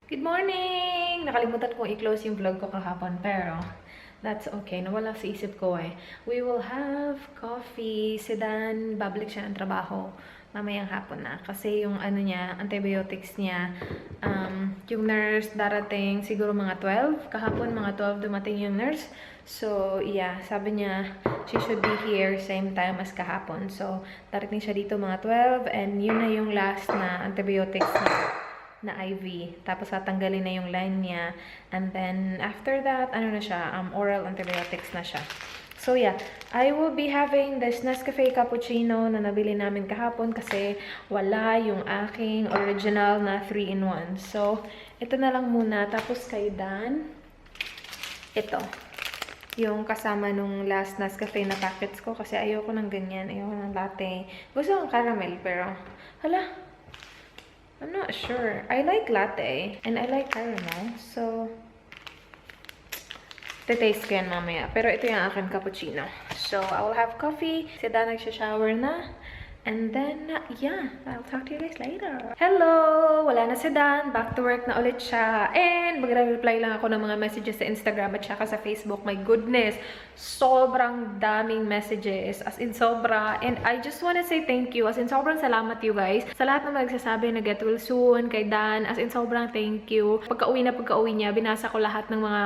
Good morning! Nakalimutan kong i-close yung vlog ko kahapon, pero that's okay. Nawala sa isip ko eh. We will have coffee. Si Dan, babalik siya ng trabaho mamayang hapon na. Kasi yung ano niya, antibiotics niya, yung nurse darating siguro mga 12. Kahapon mga 12 dumating yung nurse. So, yeah, sabi niya, she should be here same time as kahapon. So, darating siya dito mga 12 and yun na yung last na antibiotics na IV. Tapos tatanggalin na yung line niya. And then, after that, ano na siya, oral antibiotics na siya. So, yeah. I will be having this Nescafe Cappuccino na nabili namin kahapon kasi wala yung aking original na 3-in-1. So, ito na lang muna. Tapos kay Dan, ito. Yung kasama nung last Nescafe na packets ko kasi ayoko ng ganyan. Ayoko ng latte. Gusto ng caramel pero, hala, I'm not sure. I like latte and I like caramel. So, titaste ko yan mamaya. Pero ito yung aking cappuccino. So, I will have coffee. Si Dan nagsha-shower na. And then, yeah, I'll talk to you guys later. Hello! Wala na si Dan. Back to work na ulit siya. And magre-reply lang ako ng mga messages sa Instagram at saka sa Facebook. My goodness! Sobrang daming messages. As in, sobra. And I just wanna say thank you. As in, sobrang salamat you guys. Sa lahat ng magsasabi na get well soon, kay Dan. As in, sobrang thank you. Pagka-uwi niya, binasa ko lahat ng mga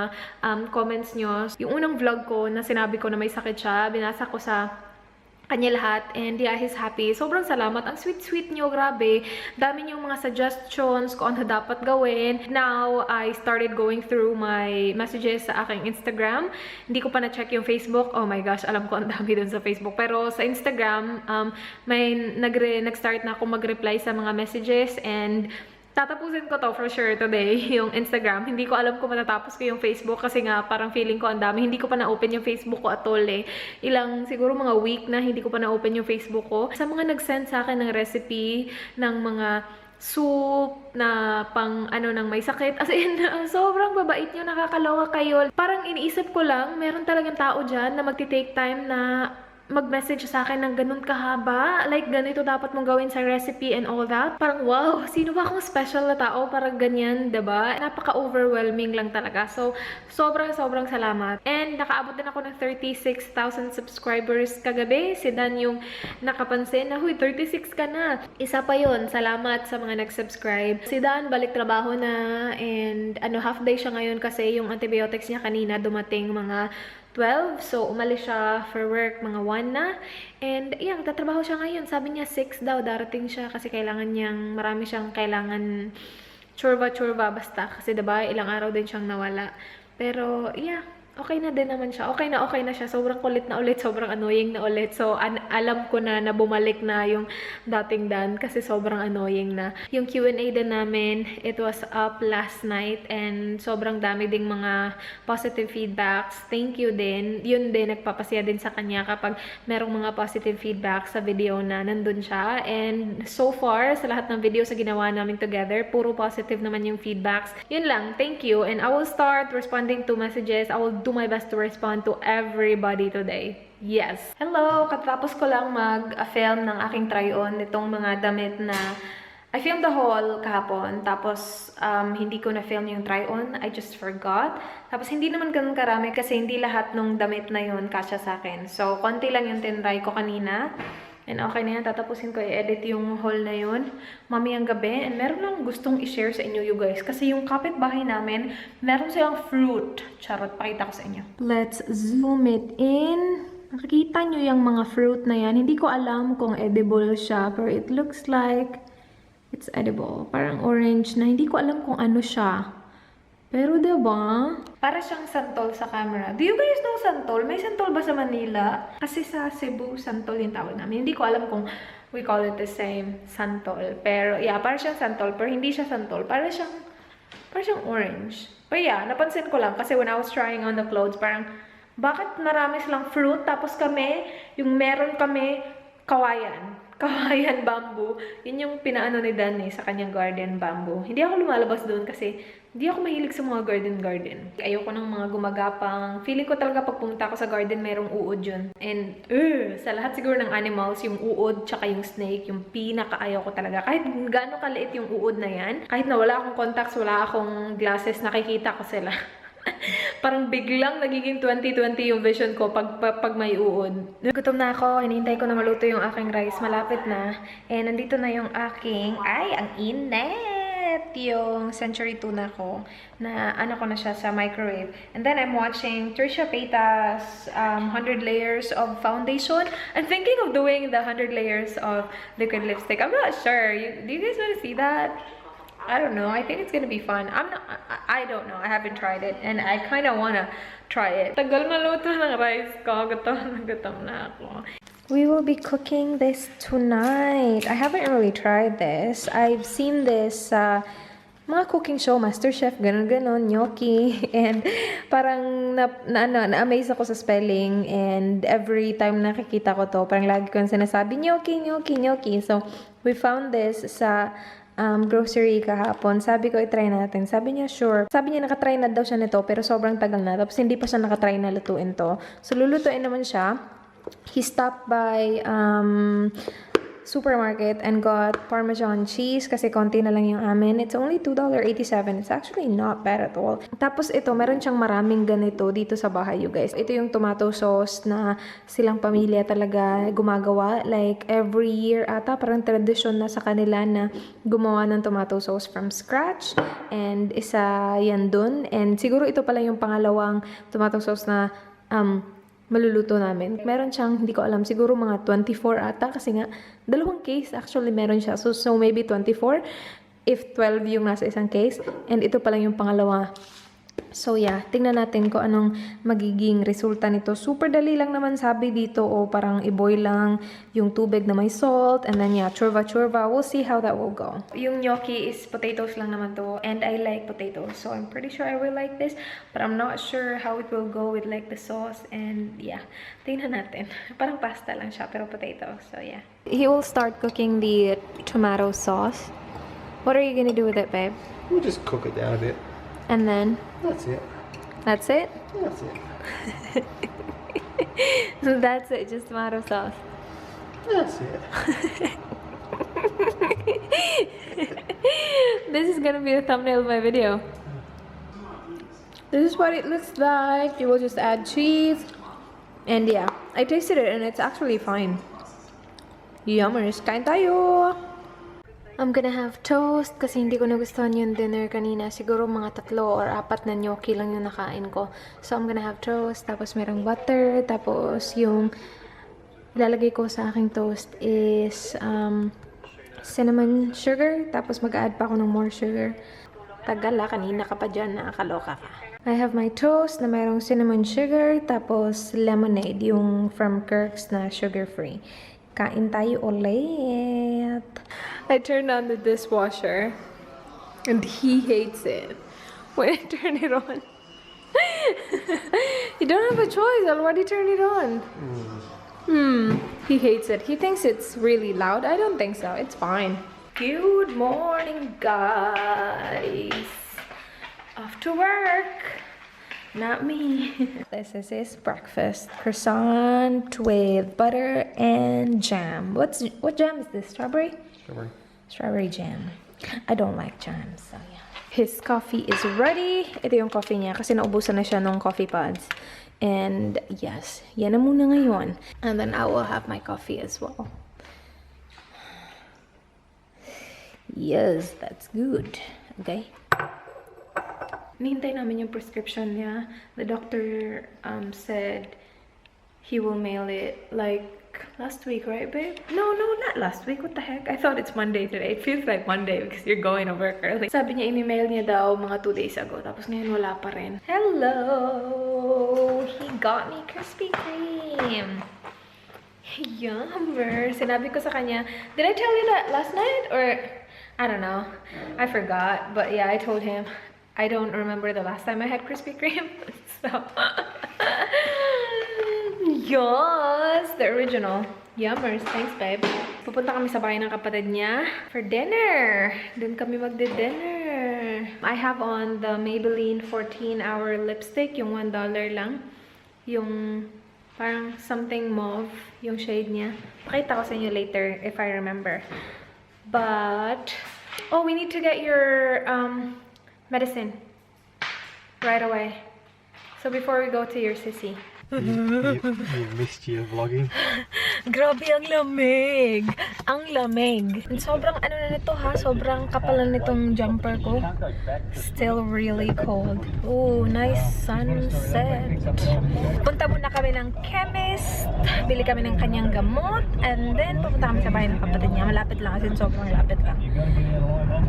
comments nyo. Yung unang vlog ko na sinabi ko na may sakit siya, binasa ko sa kanya lahat, and yeah, he's happy. Sobrang salamat. Ang sweet-sweet nyo, grabe. Dami yung mga suggestions kung ano dapat gawin. Now, I started going through my messages sa aking Instagram. Hindi ko pa na-check yung Facebook. Oh my gosh, alam ko ang dami dun sa Facebook. Pero sa Instagram, may nag-start na ako mag-reply sa mga messages, and tatapusin ko to for sure today, yung Instagram. Hindi ko alam kung matatapos ko yung Facebook kasi nga parang feeling ko ang dami. Hindi ko pa na-open yung Facebook ko at all eh. Siguro mga week na hindi ko pa na-open yung Facebook ko. Sa mga nag-send sa akin ng recipe, ng mga soup na pang ng may sakit. As in, sobrang babait nyo, nakakaloka kayo. Parang iniisip ko lang, meron talagang tao dyan na magti-take time na mag-message sa akin ng ganun kahaba. Like, ganito dapat mong gawin sa recipe and all that. Parang, wow, sino ba akong special na tao? Parang ganyan, diba? Napaka-overwhelming lang talaga. So, sobrang salamat. And, nakaabot din ako ng 36,000 subscribers kagabi. Si Dan yung nakapansin na, huy, 36 ka na. Isa pa yun. Salamat sa mga nag-subscribe. Si Dan, balik trabaho na. And, half day siya ngayon kasi yung antibiotics niya kanina dumating mga 12. So, umalis siya for work mga 1 na. And, yeah, tatrabaho siya ngayon. Sabi niya 6 daw, darating siya kasi marami siyang kailangan churba basta. Kasi diba, ilang araw din siyang nawala. Pero, yeah, okay na din naman siya. Okay na siya. Sobrang kulit na ulit. Sobrang annoying na ulit. So, alam ko na bumalik na yung dating Dan kasi sobrang annoying na. Yung Q&A din namin, it was up last night and sobrang dami ding mga positive feedbacks. Thank you din. Yun din, nagpapasaya din sa kanya kapag merong mga positive feedbacks sa video na nandun siya. And so far, sa lahat ng videos na ginawa namin together, puro positive naman yung feedbacks. Yun lang. Thank you. And I will start responding to messages. I will do my best to respond to everybody today. Yes. Hello! Katapos ko lang mag-film ng aking try-on nitong mga damit na I filmed the haul kahapon. Tapos, hindi ko na-film yung try-on. I just forgot. Tapos, hindi naman ganun karami kasi hindi lahat ng damit na yun kasya sa akin. So, konti lang yung tinry ko kanina. And okay na yan, tatapusin ko i-edit yung haul na yun mamayang gabi. And meron lang gustong i-share sa inyo you guys. Kasi yung kapitbahay namin, meron silang fruit. Charot, pakita ko sa inyo. Let's zoom it in. Nakikita nyo yung mga fruit na yan. Hindi ko alam kung edible siya. Pero it looks like it's edible. Parang orange na. Hindi ko alam kung ano siya. Pero diba? Para siyang santol sa camera. Do you guys know santol? May santol ba sa Manila? Kasi sa Cebu, santol yung tawag namin. Hindi ko alam kung we call it the same, santol. Pero yeah, para siyang santol. Pero hindi siya santol. Para siyang orange. But yeah, napansin ko lang. Kasi when I was trying on the clothes, parang, bakit marami silang fruit? Tapos kami, yung meron kami, kawayan. kawayan bamboo. Yun yung pinaano ni Dan sa kanyang garden bamboo. Hindi ako lumalabas doon kasi hindi ako mahilig sa mga garden. Ayoko ng mga gumagapang. Feeling ko talaga pag pumunta ako sa garden, merong uod yun. And, sa lahat siguro ng animals, yung uod, tsaka yung snake, yung pinaka-ayaw ko talaga. Kahit gaano kaliit yung uod na yan, kahit na wala akong contacts, wala akong glasses, nakikita ko sila. Parang biglang nagiging 20/20 yung vision ko pag may uod. Gutom na ako. Hinihintay ko na maluto yung aking rice. Malapit na. And nandito na yung aking... Ay, ang init! Yung century tuna ko. Na ano ko na siya sa microwave. And then I'm watching Trisha Paytas 100 layers of foundation. I'm thinking of doing the 100 layers of liquid lipstick. I'm not sure. Do you guys want to see that? I don't know. I think it's gonna be fun. I don't know. I haven't tried it. And I kind of wanna try it. Tagal maluto ng rice ko. Gutom na ako. We will be cooking this tonight. I haven't really tried this. I've seen this mga cooking show, MasterChef, ganon, gnocchi. And parang na-amaze ako sa spelling. And every time nakikita ko to, parang lagi ko sinasabi, gnocchi. So, we found this sa grocery kahapon. Sabi ko, i-try natin. Sabi niya, sure. Sabi niya, nakatry na daw siya nito, pero sobrang tagal na. Tapos, hindi pa siya nakatry na lutuin to. So, lulutuin naman siya. He stopped by supermarket and got Parmesan cheese kasi konti na lang yung amin. It's only $2.87. It's actually not bad at all. Tapos ito, meron siyang maraming ganito dito sa bahay, you guys. Ito yung tomato sauce na silang pamilya talaga gumagawa. Like, every year ata, parang tradition na sa kanila na gumawa ng tomato sauce from scratch. And isa yan dun. And siguro ito pala yung pangalawang tomato sauce na maluluto namin. Meron siyang, hindi ko alam, siguro mga 24 ata kasi nga, dalawang case actually meron siya. So maybe 24 if 12 yung nasa isang case. And ito pa lang yung pangalawa. So yeah, tingnan natin kung anong magiging resulta nito. Super dali lang naman sabi dito. O parang i-boil lang yung tubig na may salt. And then yeah, churva. We'll see how that will go. Yung gnocchi is potatoes lang naman to. And I like potatoes. So I'm pretty sure I will like this. But I'm not sure how it will go with like the sauce. And yeah, tingnan natin. Parang pasta lang siya pero potato. So yeah. He will start cooking the tomato sauce. What are you gonna do with it, babe? We'll just cook it down a bit. And then? That's it. That's it? That's it. That's it, just tomato sauce. That's it. This is gonna be the thumbnail of my video. This is what it looks like. You will just add cheese. And yeah, I tasted it and it's actually fine. Yummers, kain tayo! I'm gonna have toast kasi hindi ko nagustuhan yung dinner kanina. Siguro mga 3 or 4 na gnocchi lang yung nakain ko. So, I'm gonna have toast, tapos merong butter, tapos yung ilalagay ko sa aking toast is cinnamon sugar, tapos mag-add pa ako ng more sugar. Tagal kanina ka pa dyan, nakakaloka ka. I have my toast na merong cinnamon sugar, tapos lemonade, yung from Kirk's na sugar-free. Kain tayo ulit. I turned on the dishwasher and he hates it when I turn it on. You don't have a choice. I'll already turn it on. He hates it. He thinks it's really loud. I don't think so. It's fine. Good morning, guys. Off to work. Not me. This is his breakfast. Croissant with butter and jam. What jam is this? Strawberry? Strawberry. Strawberry jam. I don't like jam, so yeah. His coffee is ready. Ito yung coffee niya kasi naubusan na siya ng coffee pods. And yes, yan na muna ngayon. And then I will have my coffee as well. Yes, that's good. Okay. Nihintay namin yung prescription niya. The doctor said he will mail it like last week, right, babe? No, not last week. What the heck? I thought it's Monday today. It feels like Monday because you're going to work early. Sabi niya, i-mail niya daw mga 2 days ago. Tapos ngayon wala pa rin. Hello! He got me Krispy Kreme. Yummer! Sinabi ko sa kanya, did I tell you that last night? Or, I don't know. I forgot. But yeah, I told him, I don't remember the last time I had Krispy Kreme. So, yes, the original. Yummers. Thanks, babe. Pupunta kami sa bahay ng kapatid niya for dinner. Doon kami magdi-dinner. I have on the Maybelline 14-hour lipstick, yung $1 lang. Yung parang something mauve, yung shade niya. Pakita ko sa inyo later if I remember. But, oh, we need to get your medicine right away. So before we go to your sissy. You missed your vlogging. Grabe ang lamig. Ang lamig. Sobrang ano na nito ha. Sobrang kapal na nitong jumper ko. Still really cold. Oh, nice sunset. Punta muna kami ng chemist. Bili kami ng kanyang gamot. And then, pupunta kami sa bahay ng kapatid niya. Malapit lang kasi sobrang lapit lang.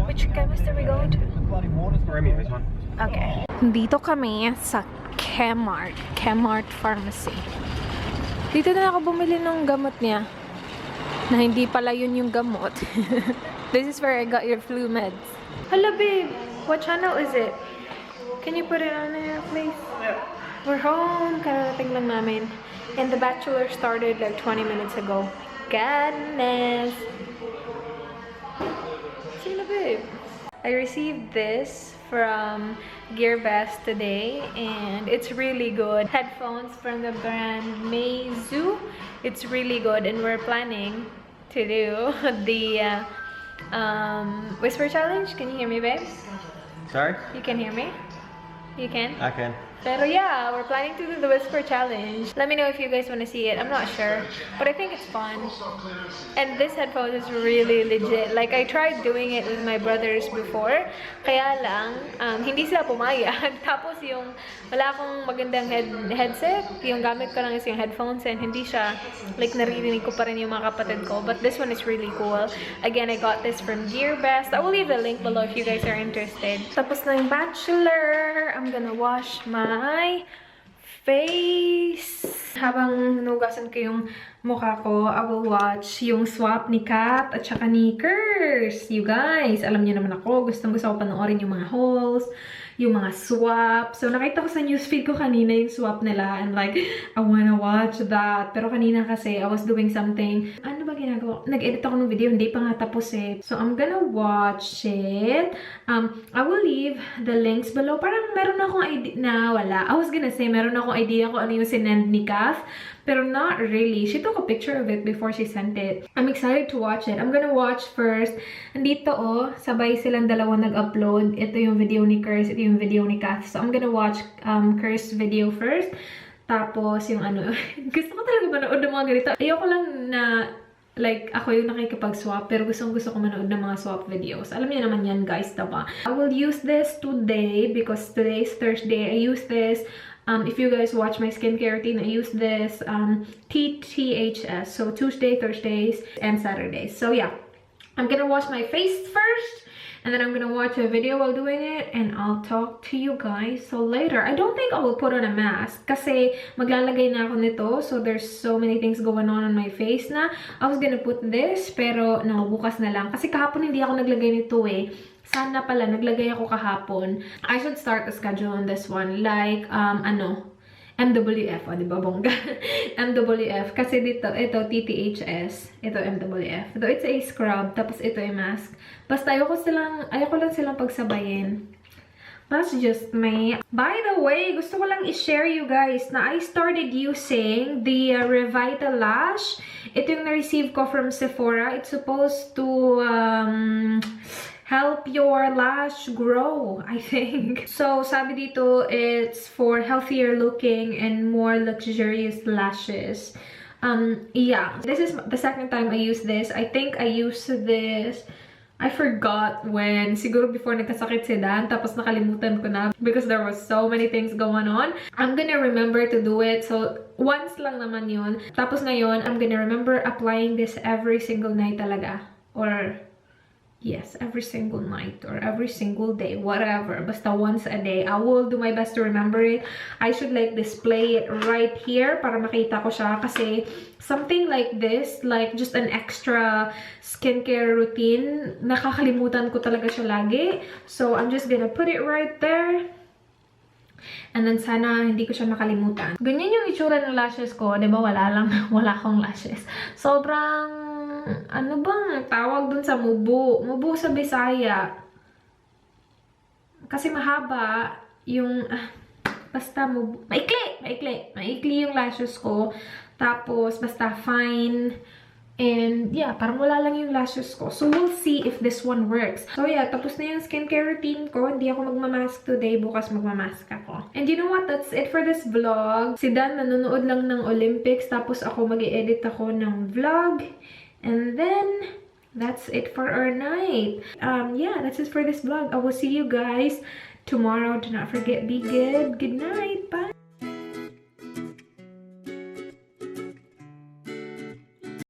Which chemist are we going to? Romeo's one. Okay. Dito kami sa Kmart. Kmart Pharmacy. Dito na ako bumili ng gamot niya. Na hindi pala yun yung gamot. This is where I got your flu meds. Hala babe, what channel is it? Can you put it on there please? Yeah. We're home. Kararating lang namin. And The Bachelor started like 20 minutes ago. Goodness. Sino babe? I received this from GearBest today and it's really good. Headphones from the brand Meizu. It's really good and we're planning to do the whisper challenge. Can you hear me, babe? Sorry? You can hear me? You can? I can. Pero yeah, we're planning to do the whisper challenge. Let me know if you guys want to see it. I'm not sure, but I think it's fun. And this headphone is really legit. Like, I tried doing it with my brothers before. Kaya lang, hindi sila pumayag. Tapos yung, wala akong magandang headset. Yung gamit ko lang is yung headphones and hindi siya, like, naririnig ko pa rin yung mga kapatid ko. But this one is really cool. Again, I got this from GearBest. I will leave the link below if you guys are interested. Tapos na yung Bachelor. I'm gonna wash my face. Habang hinugasan ko yung mukha ko, I will watch yung swap ni Kat at saka ni Kers. You guys, alam niyo naman ako, gustong-gusto ko panoorin yung mga hauls, yung mga swap. So, nakita ko sa newsfeed ko kanina yung swap nila and like, I wanna watch that. Pero kanina kasi, I was doing something. Ano ba ginagawa? Nag-edit ako ng video, hindi pa nga tapos eh. So, I'm gonna watch it. I will leave the links below. Parang meron akong idea na wala. I was gonna say, meron akong idea kung ano yung sinend ni Kath. Pero not really. She took a picture of it before she sent it. I'm excited to watch it. I'm gonna watch first. Andito oh, sabay silang dalawa nag-upload. Ito yung video ni Kers, ito yung video ni Kath. So I'm gonna watch Kers' video first. Tapos yung ano, gusto ko talaga manood ng mga ganito. Ayoko lang na like, ako yung nakikipag-swap, pero gustong-gusto ko manood ng mga swap videos. Alam niyo naman yan, guys, diba? I will use this today because today is Thursday. I use this. If you guys watch my skincare routine, I use this TTHS. So Tuesday, Thursdays, and Saturdays. So yeah, I'm gonna wash my face first. And then I'm gonna watch a video while doing it. And I'll talk to you guys so later. I don't think I will put on a mask. Kasi maglalagay na ako nito. So there's so many things going on my face na. I was gonna put this. Pero no, bukas na lang. Kasi kahapon hindi ako naglagay nito eh. Sana pala, naglagay ako kahapon. I should start a schedule on this one. Like, MWF. O, diba, bongga? MWF. Kasi dito, ito, TTHS. Ito, MWF. Ito, it's a scrub. Tapos, ito ay mask. Basta, ayoko lang silang pagsabayin. That's just me. By the way, gusto ko lang i-share you guys na I started using the Revitalash. Ito yung na-receive ko from Sephora. It's supposed to, help your lash grow, I think. So, sabi dito, it's for healthier looking and more luxurious lashes. Yeah. This is the second time I use this. I think I used this, I forgot when, siguro before nagkasakit si Dan, tapos nakalimutan ko na because there was so many things going on. I'm gonna remember to do it. So, once lang naman yun. Tapos ngayon, I'm gonna remember applying this every single night talaga. Or yes, every single night or every single day, whatever. Basta once a day. I will do my best to remember it. I should like display it right here para makita ko siya kasi something like this, like just an extra skincare routine, nakakalimutan ko talaga siya lagi. So, I'm just gonna put it right there. And then sana hindi ko siya makalimutan. Ganyan yung itsura ng lashes ko. Diba wala akong lashes. Sobrang ano bang tawag dun sa mubo? Mubo sa Bisaya. Kasi mahaba yung, basta mubo. Maikli yung lashes ko. Tapos, basta fine. And yeah, parang wala lang yung lashes ko. So, we'll see if this one works. So yeah, tapos na yung skincare routine ko. Hindi ako magmamask today. Bukas magmamask ako. And you know what? That's it for this vlog. Si Dan nanonood lang ng Olympics. Tapos ako mag-i-edit ako ng vlog. And then, that's it for our night. Yeah, that's it for this vlog. I will see you guys tomorrow. Do not forget, be good. Good night. Bye.